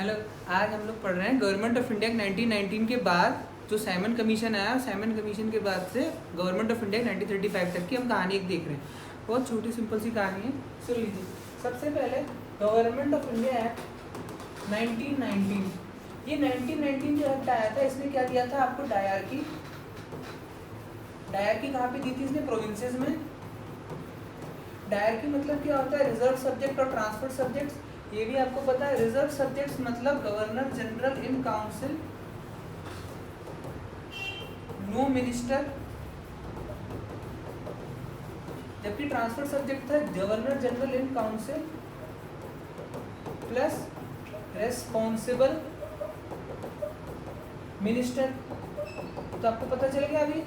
Hello, आज हम लोग पढ़ रहे हैं गवर्नमेंट ऑफ इंडिया 1919 के बाद जो साइमन कमीशन आया, साइमन कमीशन के बाद से गवर्नमेंट ऑफ इंडिया 1935 तक की हम कहानी एक देख रहे हैं। बहुत छोटी सिंपल सी कहानी है, सुन लीजिए। सबसे पहले गवर्नमेंट ऑफ इंडिया एक्ट 1919, ये 1919 जो एक्ट आया था, इसने क्या दिया था आपको? डायरकी। डायरकी कहाँ पे दी थी इसने? प्रोविंसेस में। डायरकी मतलब क्या होता है? रिजर्व सब्जेक्ट और ट्रांसफर सब्जेक्ट्स, ये भी आपको पता है। रिजर्व सब्जेक्ट्स मतलब governor general in council, no minister, जबकि ट्रांसफर सब्जेक्ट था governor general in council plus responsible minister. तो आपको पता चल गया अभी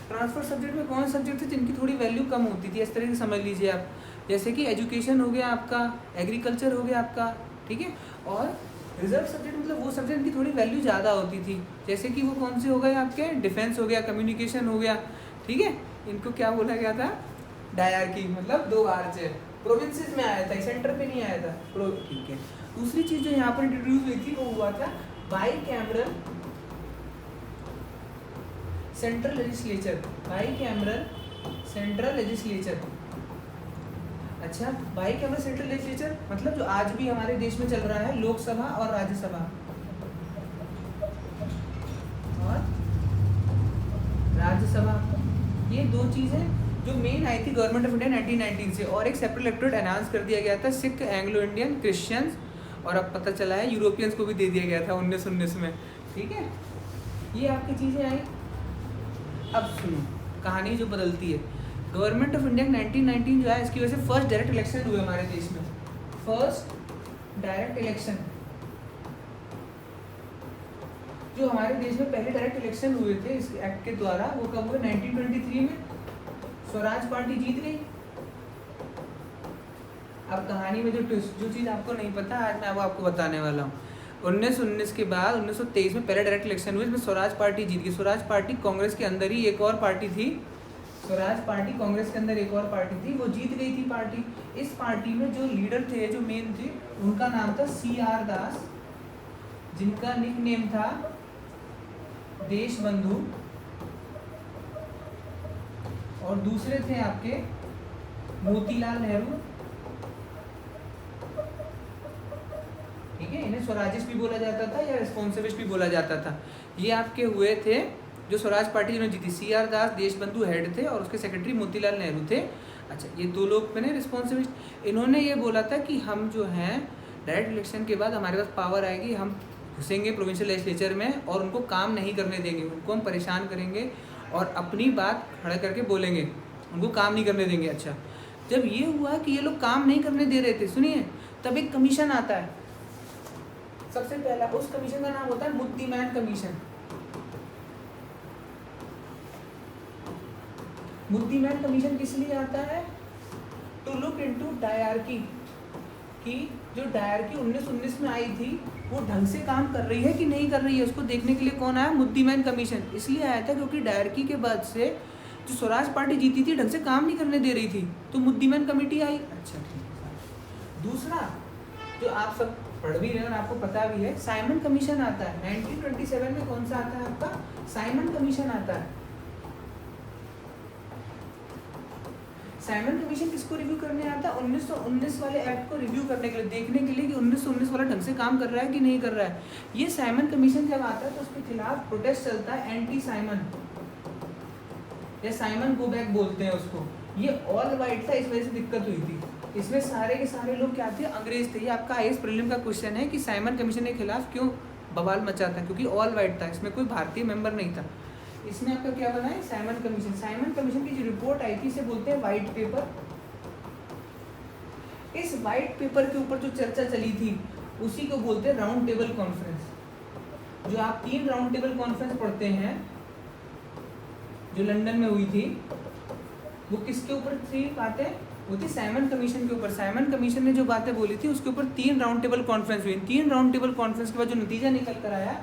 ट्रांसफर सब्जेक्ट में कौन सब्जेक्ट थे जिनकी थोड़ी वैल्यू कम होती थी, इस तरह से समझ लीजिए आप। जैसे कि एजुकेशन हो गया आपका, एग्रीकल्चर हो गया आपका, ठीक है। और रिजर्व सब्जेक्ट मतलब वो सब्जेक्ट की थोड़ी वैल्यू ज़्यादा होती थी, जैसे कि वो कौन से हो गए आपके? डिफेंस हो गया, कम्युनिकेशन हो गया, ठीक है। इनको क्या बोला गया था? डायरकी, मतलब दो आर्च है। प्रोविंसेस में आया था, सेंटर पे नहीं आया था, ठीक है। दूसरी चीज़ जो यहाँ पर इंट्रोड्यूस हुई थी वो हुआ था by cameral central legislature. By cameral central legislature. अच्छा, बाई कैमरल सेंट्रल लेजिस्लेचर मतलब जो आज भी हमारे देश में चल रहा है, लोकसभा और राज्यसभा और राज्यसभा, ये दो चीज़ें जो मेन आई थी गवर्नमेंट ऑफ इंडिया 1919 से। और एक सेपरेट इलेक्टोरेट अनाउंस कर दिया गया था सिख, एंग्लो इंडियन, क्रिश्चियंस, और अब पता चला है यूरोपियंस को भी दे दिया गया था 1919 में, ठीक है। ये आपकी चीज़ें आई। अब सुनो कहानी जो बदलती है। गवर्नमेंट ऑफ इंडिया 1919 जो है, इसकी वजह से फर्स्ट डायरेक्ट इलेक्शन हुए हमारे देश में। फर्स्ट डायरेक्ट इलेक्शन जो हमारे देश में पहले डायरेक्ट इलेक्शन हुए थे इस एक्ट के द्वारा, वो कब हुए? 1923 में। स्वराज पार्टी जीत गई। अब कहानी में जो ट्विस्ट, जो चीज़ आपको नहीं पता, आज मैं वो आपको बताने वाला हूँ। 1919 के बाद 1923 में पहले डायरेक्ट इलेक्शन हुए, इसमें स्वराज पार्टी जीत गई। स्वराज पार्टी कांग्रेस के अंदर ही एक और पार्टी थी, स्वराज पार्टी कांग्रेस के अंदर एक और पार्टी थी, वो जीत गई थी पार्टी। इस पार्टी में जो लीडर थे, जो मेन थे, उनका नाम था CR दास, जिनका निक नेम था देश बंधु, और दूसरे थे आपके मोतीलाल नेहरू, ठीक है। इन्हें स्वराजिस्ट भी बोला जाता था या रिस्पॉन्सिविस्ट भी बोला जाता था। ये आपके हुए थे जो स्वराज पार्टी जिन्होंने जीती। CR दास देशबंधु हेड थे और उसके सेक्रेटरी मोतीलाल नेहरू थे। अच्छा, ये दो लोग बने रिस्पॉन्सिबिलिस्ट। इन्होंने ये बोला था कि हम जो हैं डायरेक्ट इलेक्शन के बाद हमारे पास पावर आएगी, हम घुसेंगे प्रोविंशियल लेजिस्लेचर में और उनको काम नहीं करने देंगे, उनको हम परेशान करेंगे और अपनी बात खड़ा करके बोलेंगे, उनको काम नहीं करने देंगे। अच्छा, जब ये हुआ कि ये लोग काम नहीं करने दे रहे थे, सुनिए, तब एक कमीशन आता है। सबसे पहला उस कमीशन का नाम होता है मुद्दीमैन कमीशन। मुद्दीमैन कमीशन किस लिए आता है? टू लुक इनटू डायरकी, कि जो डायरकी 1919 में आई थी वो ढंग से काम कर रही है कि नहीं कर रही है, उसको देखने के लिए कौन आया? मुद्दीमैन कमीशन। इसलिए आया था क्योंकि डायरकी के बाद से जो स्वराज पार्टी जीती थी ढंग से काम नहीं करने दे रही थी, तो मुद्दीमैन कमेटी आई। अच्छा, ठीक है। दूसरा जो आप सब पढ़ भी रहे हैं और आपको पता भी है, साइमन कमीशन आता है 1927 में। कौन सा आता है आपका? साइमन कमीशन आता है। साइमन कमीशन किसको रिव्यू करने आता है? 1919 वाले एक्ट को रिव्यू करने के लिए, देखने के लिए कि 1919 वाला ढंग से काम कर रहा है कि नहीं कर रहा है। ये साइमन कमीशन जब आता है तो उसके खिलाफ प्रोटेस्ट चलता है, एंटी साइमन या साइमन गो बैक बोलते हैं उसको। ये ऑल वाइट था, इस वजह से दिक्कत हुई थी। इसमें सारे के सारे लोग क्या थे? अंग्रेज थे। ये आपका IAS प्रीलिम का क्वेश्चन है कि साइमन कमीशन के खिलाफ क्यों बवाल मचा था? क्योंकि ऑल वाइट था, इसमें कोई भारतीय मेंबर नहीं था। इसमें आपका क्या बना है? Simon commission. साइमन कमीशन की जो रिपोर्ट आई थी इसे बोलते हैं व्हाइट पेपर। इस व्हाइट पेपर के ऊपर जो चर्चा चली थी उसी को बोलते हैं राउंड टेबल कॉन्फ्रेंस। जो आप 3 राउंड टेबल कॉन्फ्रेंस पढ़ते हैं जो लंदन में हुई थी, वो किसके ऊपर थी बातें? वो थी साइमन कमीशन के ऊपर। साइमन कमीशन ने जो बातें बोली थी उसके ऊपर 3 राउंड टेबल कॉन्फ्रेंस हुई। 3 राउंड टेबल कॉन्फ्रेंस के बाद जो नतीजा निकल कर आया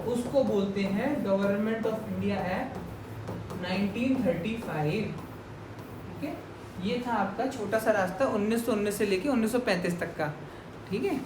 उसको बोलते हैं गवर्नमेंट ऑफ इंडिया एक्ट 1935, ठीक है। ये था आपका छोटा सा रास्ता 1919 से लेके 1935 तक का, ठीक है।